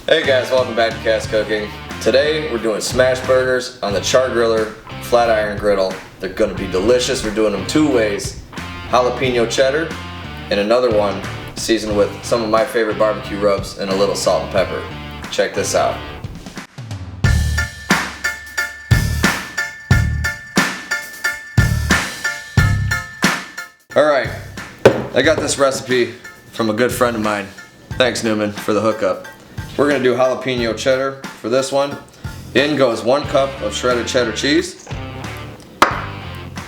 Hey guys, welcome back to Cast Cooking. Today we're doing smash burgers on the Char-Griller flat iron griddle. They're going to be delicious. We're doing them two ways. Jalapeno cheddar and another one seasoned with some of my favorite barbecue rubs and a little salt and pepper. Check this out. Alright, I got this recipe from a good friend of mine. Thanks Newman for the hookup. We're going to do jalapeno cheddar for this one. In goes 1 cup of shredded cheddar cheese.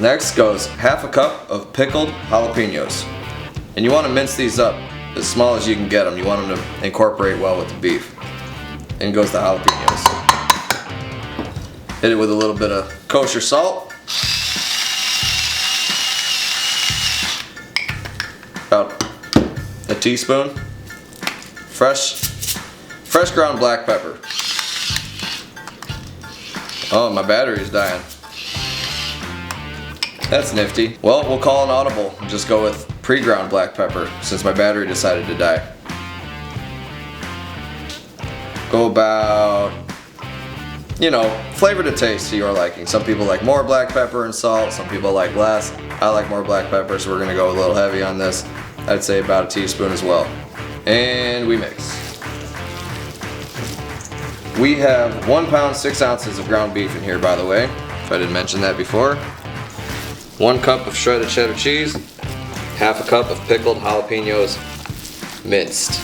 Next goes half a cup of pickled jalapenos. And you want to mince these up as small as you can get them. You want them to incorporate well with the beef. In goes the jalapenos. Hit it with a little bit of kosher salt. About a teaspoon. Fresh ground black pepper. Oh, my battery's dying. That's nifty. Well, we'll call an audible and just go with pre-ground black pepper since my battery decided to die. Go about, flavor to taste to your liking. Some people like more black pepper and salt, some people like less. I like more black pepper, so we're gonna go a little heavy on this. I'd say about a teaspoon as well. And we mix. We have 1 pound 6 ounces of ground beef in here, by the way, if I didn't mention that before. 1 cup of shredded cheddar cheese, half a cup of pickled jalapenos minced.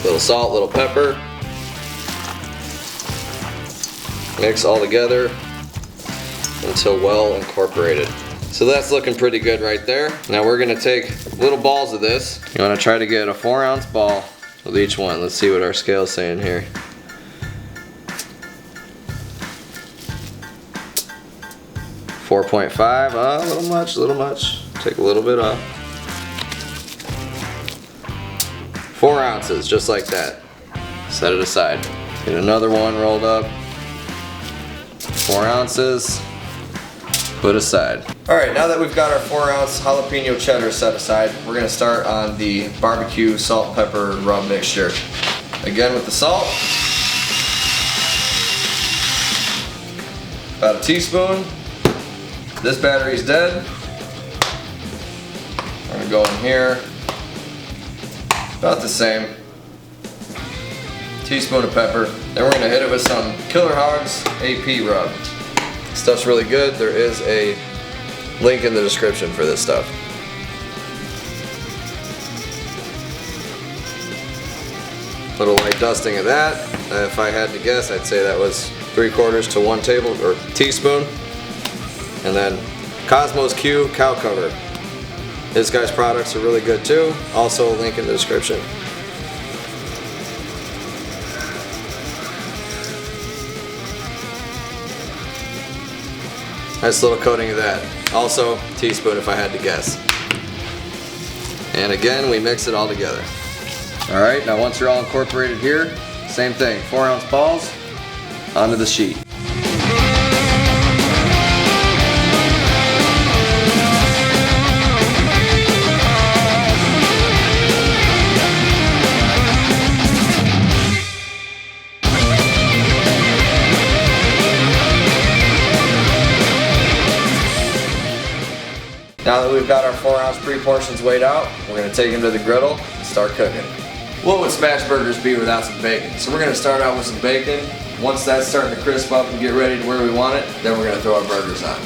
Little salt, little pepper. Mix all together until well incorporated. So that's looking pretty good right there. Now we're gonna take little balls of this. You wanna try to get a 4-ounce ball with each one. Let's see what our scale's saying here. 4.5, a little much. Take a little bit off. 4 ounces, just like that. Set it aside. Get another one rolled up. 4 ounces. Put aside. Alright, now that we've got our 4-ounce jalapeno cheddar set aside, we're going to start on the barbecue salt pepper rub mixture. Again with the salt. About a teaspoon. This battery's dead. We're going to go in here. About the same. Teaspoon of pepper. Then we're going to hit it with some Killer Hogs AP rub. Stuff's really good. There is a link in the description for this stuff. Little light dusting of that. If I had to guess, I'd say that was 3/4 to 1 teaspoon. And then Cosmos Q cow cover. This guy's products are really good too. Also a link in the description. Nice little coating of that. Also, teaspoon if I had to guess. And again, we mix it all together. Alright, now once you're all incorporated here, same thing, 4-ounce balls onto the sheet. Now that we've got our 4-ounce pre-portions weighed out, we're going to take them to the griddle and start cooking. What would smash burgers be without some bacon? So we're going to start out with some bacon. Once that's starting to crisp up and get ready to where we want it, then we're going to throw our burgers on.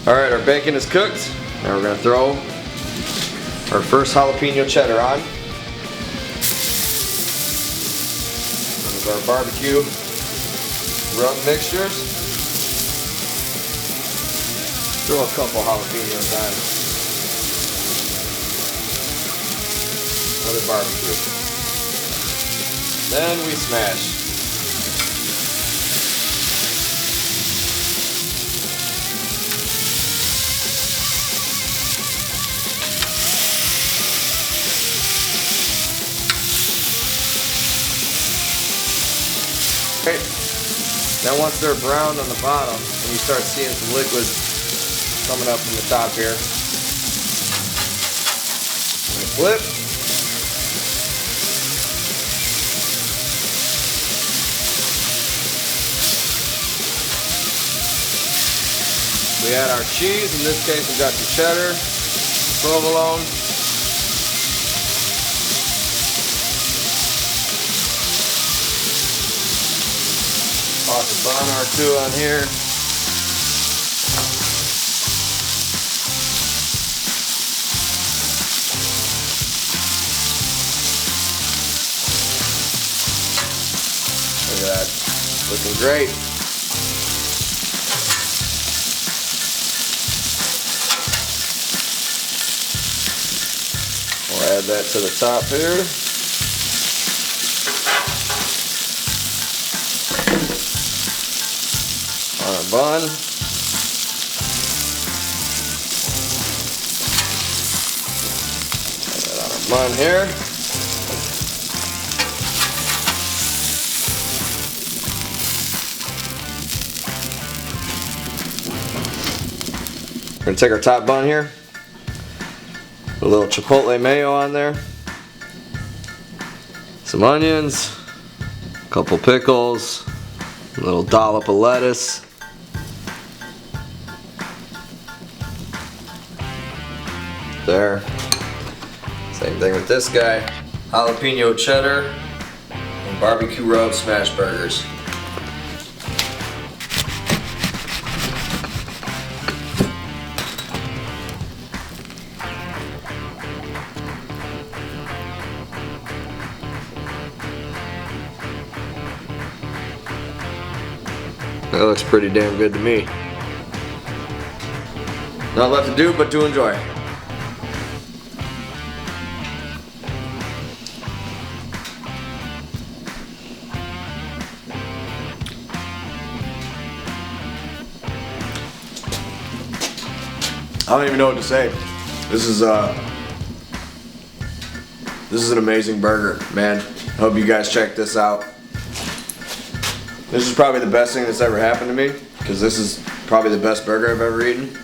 Alright, our bacon is cooked. Now we're going to throw our first jalapeno cheddar on. There's our barbecue rub mixtures. Throw a couple jalapenos on. another barbecue. Then we smash. Okay. Now once they're browned on the bottom and you start seeing some liquid coming up from the top here, flip. We add our cheese. In this case, we've got some cheddar, provolone. Toss a bun or two on here. Look at that, looking great. We'll add that to the top here. On our bun. Put that on our bun here. We're going to take our top bun here, put a little chipotle mayo on there, some onions, a couple pickles, a little dollop of lettuce, there. Same thing with this guy, jalapeno cheddar and barbecue rub smash burgers. That looks pretty damn good to me. Not left to do but to enjoy. I don't even know what to say. This is an amazing burger, man. Hope you guys check this out. This is probably the best thing that's ever happened to me, because this is probably the best burger I've ever eaten.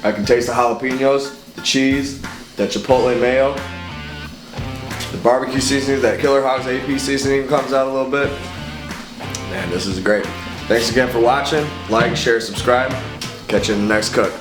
I can taste the jalapenos, the cheese, that chipotle mayo, the barbecue seasoning, that Killer Hogs AP seasoning comes out a little bit. Man, this is great. Thanks again for watching. Like, share, subscribe. Catch you in the next cook.